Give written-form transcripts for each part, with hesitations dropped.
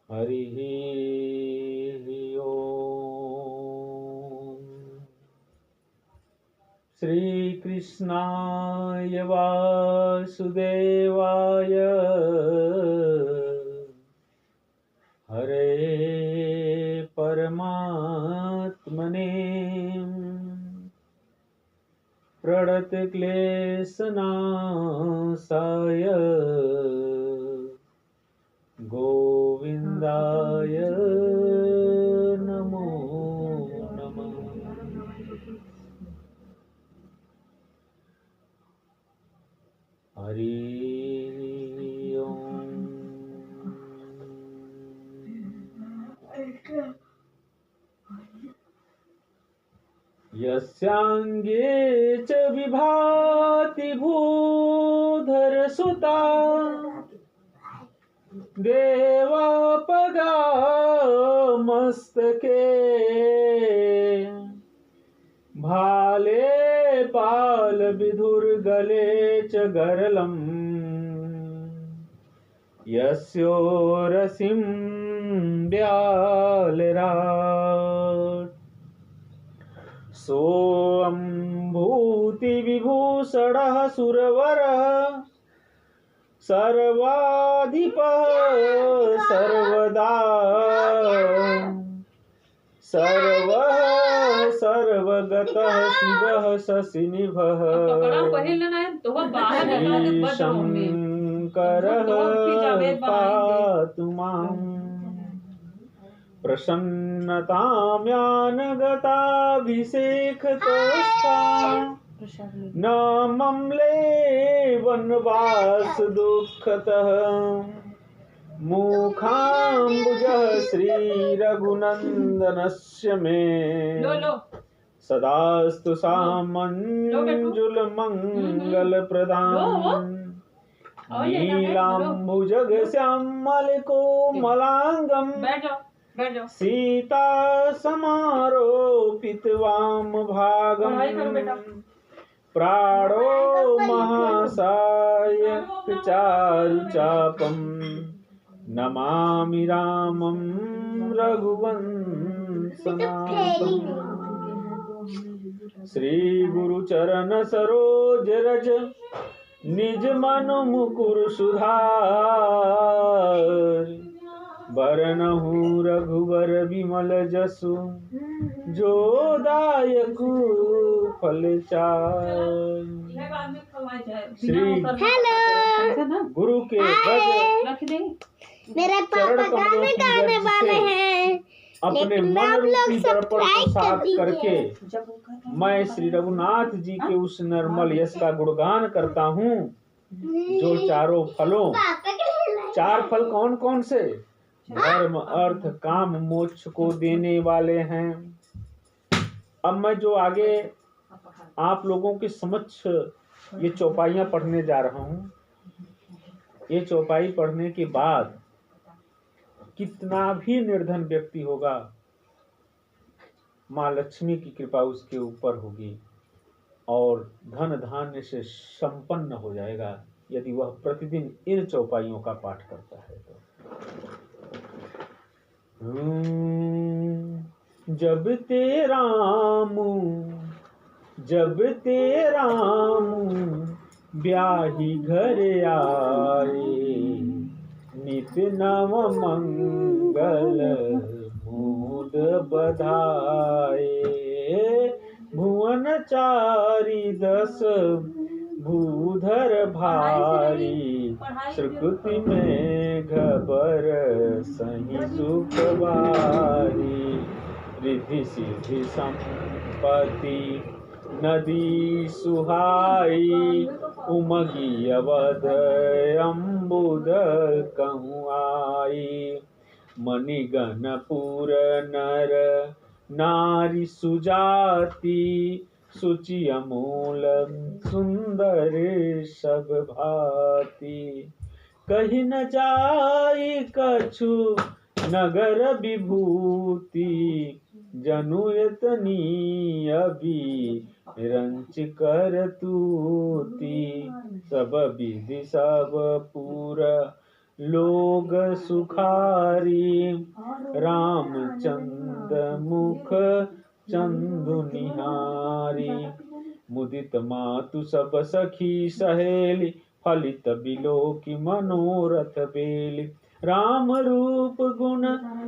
हरिः ओम्। श्रीकृष्णाय वासुदेवाय हरे परमात्मने प्रणतक्लेशनाशाय गोविन्दाय नमो नमः। हरि ओम्। यस्यांगे च विभाति भूधरसुता देवापगा मस्तके भाले पाल विधुर्गले च गरलम् यस्योरसिं व्यालराट् सोऽम्भूतिविभूषणः सुरवरः सर्वाधिपः सर्वदा सर्वः सर्वगतः शिवः शशिनिभः शङ्करः पातु माम् प्रसन्नताम्यानगताभिषेकतस्था न मम्ले वनवास दुःखतः मुखाम्बुजः श्रीरघुनन्दनस्य मे सदास्तु सामञ्जुलमङ्गलप्रदाम् नीलाम्बुजगश्यामलकोमलाङ्गम् सीता समारोपितवामभागम् प्राणो महासायकचारुचापम् नमामि रामं रघुवंशनाथम्। श्रीगुरुचरण सरोज रज निज मनु मुकुर सुधार बरनहु रघुवर विमल जसु जो दायकु फलचार। श्री गुरु के भज मेरे पापा गाने गाने वाले हैं अपने मन रूपी दर्पण को साफ करके मैं श्री रघुनाथ जी के उस निर्मल यश का गुणगान करता हूँ जो चारों फलों, चार फल कौन कौन से? धर्म अर्थ काम मोक्ष को देने वाले हैं। अब मैं जो आगे आप लोगों के समक्ष ये चौपाइयाँ पढ़ने जा रहा हूँ, ये चौपाई पढ़ने के बाद कितना भी निर्धन व्यक्ति होगा, माँ लक्ष्मी की कृपा उसके ऊपर होगी और धन धान्य से संपन्न हो जाएगा यदि वह प्रतिदिन इन चौपाइयों का पाठ करता है तो। जब तेरा ब्याही घर आए नित नव मंगल मूड बधाए भुवन चारी दस भूधर भारी सुकृति में घबर सही सुखवारी रिद्धि सिद्धि संपत्ति नदी सुहाई उमगी अवध अम्बुद कहूँ आई मणिगण पुर नर नारी सुजाति सुचि अमूल सुंदर सब भांति कहीं न जाई कछु नगर विभूति जनुयतनी अभी रंच कर तूती सब विधि सब पूरा लोग सुखारी, रामचंद्र मुख चंदु निहारी। मुदित मातु सब सखी सहेली, फलित बिलोकी मनोरथ बेली। राम रूप गुण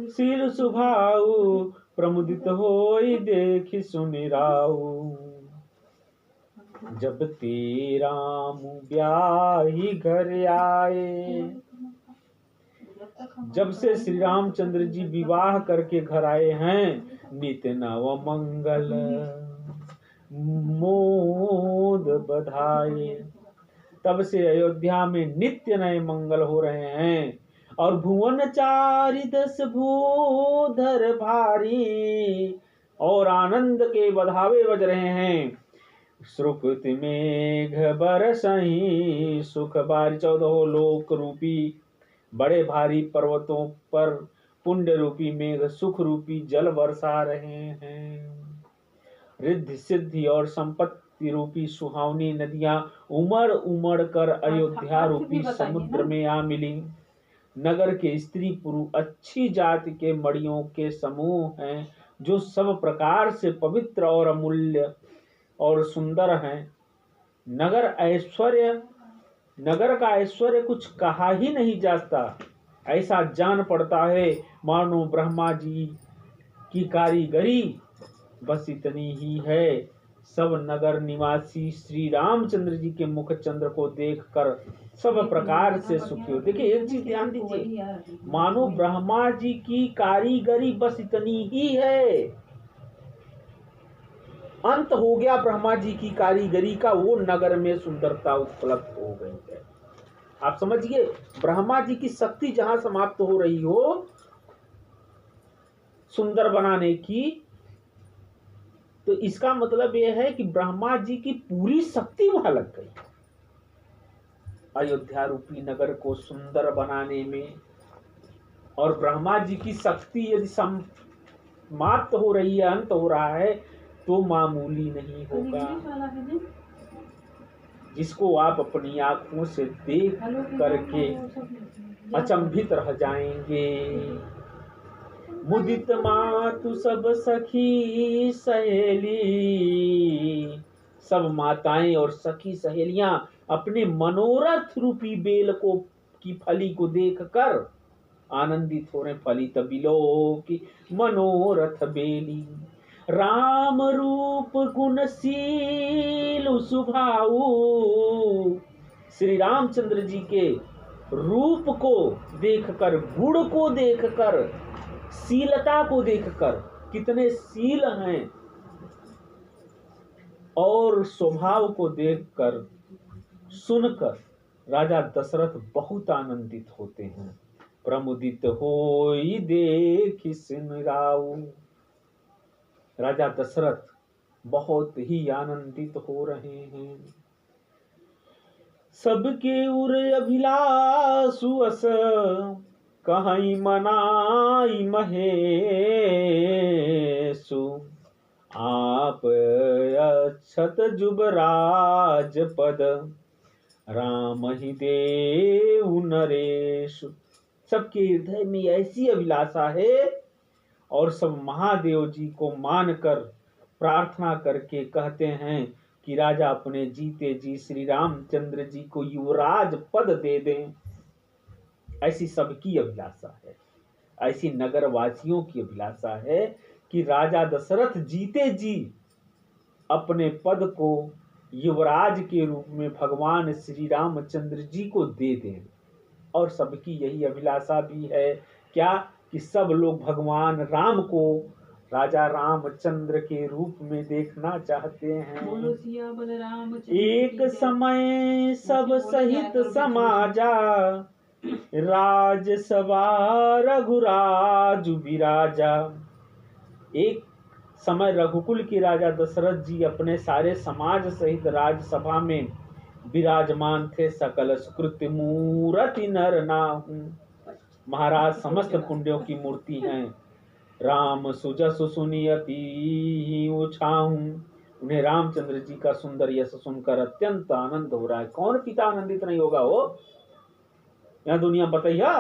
शील सुभाऊ, प्रमुदित होई देखि सुनि राऊ। जब ते राम ब्याही घर आए, जब से श्री रामचंद्र जी विवाह करके घर आए हैं, नित नव मंगल मोद बधाए। तब से अयोध्या में नित्य नए मंगल हो रहे हैं और भुवन चारि दस भूधर भारी, और आनंद के बधावे बज रहे हैं। श्रुति मेघ बरसहि सुख बारी, 14 लोक रूपी बड़े भारी पर्वतों पर पुण्य रूपी मेघ सुख रूपी जल बरसा रहे हैं। रिद्धि सिद्धि और संपत्ति रूपी सुहावनी नदियां उमड़ उमड़ कर अयोध्या रूपी समुद्र में आ मिली। नगर के स्त्री पुरुष अच्छी जाति के मड़ियों के समूह हैं, जो सब प्रकार से पवित्र और अमूल्य और सुंदर हैं। नगर का ऐश्वर्य कुछ कहा ही नहीं जाता। ऐसा जान पड़ता है मानो ब्रह्मा जी की कारीगरी बस इतनी ही है। सब नगर निवासी श्री रामचंद्र जी के मुख चंद्र को देखकर सब प्रकार से सुखी हो। देखिए एक चीज ध्यान दीजिए, मानो ब्रह्मा जी की कारीगरी बस इतनी ही है। अंत हो गया ब्रह्मा जी की कारीगरी का, वो नगर में सुंदरता उपलब्ध हो गई है। आप समझिए, ब्रह्मा जी की शक्ति जहां समाप्त हो रही हो सुंदर बनाने की, तो इसका मतलब यह है कि ब्रह्मा जी की पूरी शक्ति वहां लग गई। अयोध्या रूपी नगर को सुंदर बनाने में, और ब्रह्मा जी की शक्ति यदि समाप्त हो रही है, अंत हो रहा है, तो मामूली नहीं होगा। जिसको आप अपनी आंखों से देख करके अचंभित रह जाएंगे। मुदित मातु सब सखी सहेली, सब माताएं और सखी सहेलियां अपने मनोरथ रूपी बेल को की फली को देखकर आनंदित हो रहे। फलित बिलोकी मनोरथ बेली, राम रूप गुणशील सुभाऊ। श्री रामचंद्र जी के रूप को देखकर, गुण को देखकर, शीलता को देखकर, कितने शील हैं, और स्वभाव को देखकर सुनकर राजा दशरथ बहुत आनंदित होते हैं। प्रमुदित होई देखि सुनि राऊ। राजा दशरथ बहुत ही आनंदित हो रहे हैं। सबके उर अभिलाषु अस, कहीं मनाई महेशु। आप अक्षत जुबराज पद, राम ही देव नरेशु। सबके हृदय में ऐसी अभिलाषा है, और सब महादेव जी को मानकर प्रार्थना करके कहते हैं कि राजा अपने जीते जी श्री रामचंद्र जी को युवराज पद दे दें। ऐसी सबकी अभिलाषा है, ऐसी नगरवासियों की अभिलाषा है कि राजा दशरथ जीते जी अपने पद को युवराज के रूप में भगवान श्री रामचंद्र जी को दे दें। और सबकी यही अभिलाषा भी है क्या, कि सब लोग भगवान राम को राजा रामचंद्र के रूप में देखना चाहते हैं। एक समय सब सहित समाजा, राजसभा रघुराज विराजा। एक समय रघुकुल के राजा दशरथ जी अपने सारे समाज सहित राजसभा में विराजमान थे। सकल सुकृति मूर्ति नर नाहु। महाराज समस्त पुण्यों की मूर्ति हैं। राम सुजस सुनियति उछाहू। उन्हें रामचंद्र जी का सुंदर यश सुनकर अत्यंत आनंद हो रहा है। कौन पिता आनंदित नहीं होगा? हो यहाँ दुनिया बताइया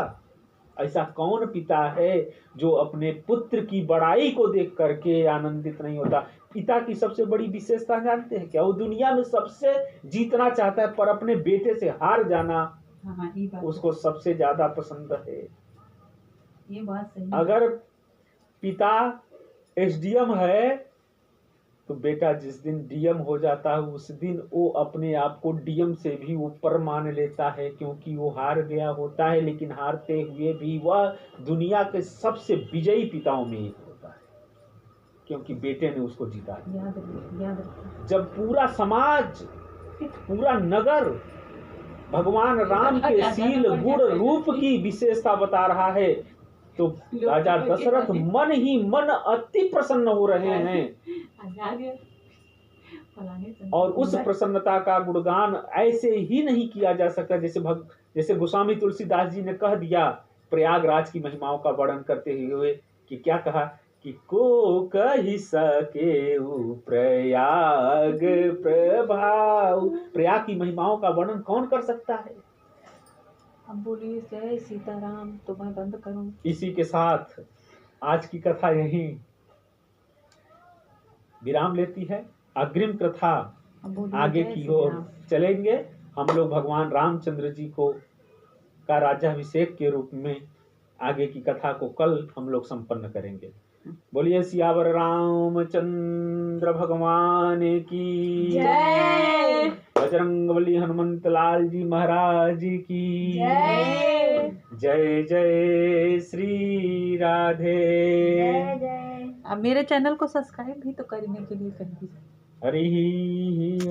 ऐसा कौन पिता है जो अपने पुत्र की बड़ाई को देख करके आनंदित नहीं होता। पिता की सबसे बड़ी विशेषता जानते हैं क्या? वो दुनिया में सबसे जीतना चाहता है पर अपने बेटे से हार जाना उसको सबसे ज्यादा पसंद है। ये बात सही। अगर पिता एसडीएम है तो बेटा जिस दिन डीएम हो जाता है उस दिन वो अपने आप को डीएम से भी ऊपर मान लेता है, क्योंकि वो हार गया होता है, लेकिन हारते हुए भी वह दुनिया के सबसे विजयी पिताओं में एक होता है, क्योंकि बेटे ने उसको जीता। जब पूरा समाज, पूरा नगर भगवान राम के शील गुण रूप की विशेषता बता रहा है तो राजा दशरथ मन ही मन अति प्रसन्न हो रहे हैं। और उस प्रसन्नता का गुणगान ऐसे ही नहीं किया जा सकता जैसे गोस्वामी तुलसीदास जी ने कह दिया प्रयागराज की महिमाओं का वर्णन करते हुए कि क्या कहा कि को कही सके प्रयाग प्रभाव। प्रयाग की महिमाओं का वर्णन कौन कर सकता है? अब बोलिए जय सीताराम तो मैं बंद करूं। इसी के साथ आज की कथा यहीं विराम लेती है। अग्रिम कथा आगे की ओर चलेंगे। हम लोग भगवान रामचंद्र जी को का राज्याभिषेक के रूप में आगे की कथा को कल हम लोग संपन्न करेंगे। बोलिए सियावर रामचंद्र भगवान की जय। बजरंगबली हनुमंत लाल जी महाराज की जय। जय जय श्री राधे। जय जय। अब मेरे चैनल को सब्सक्राइब भी तो करने के लिए कहिए। हरि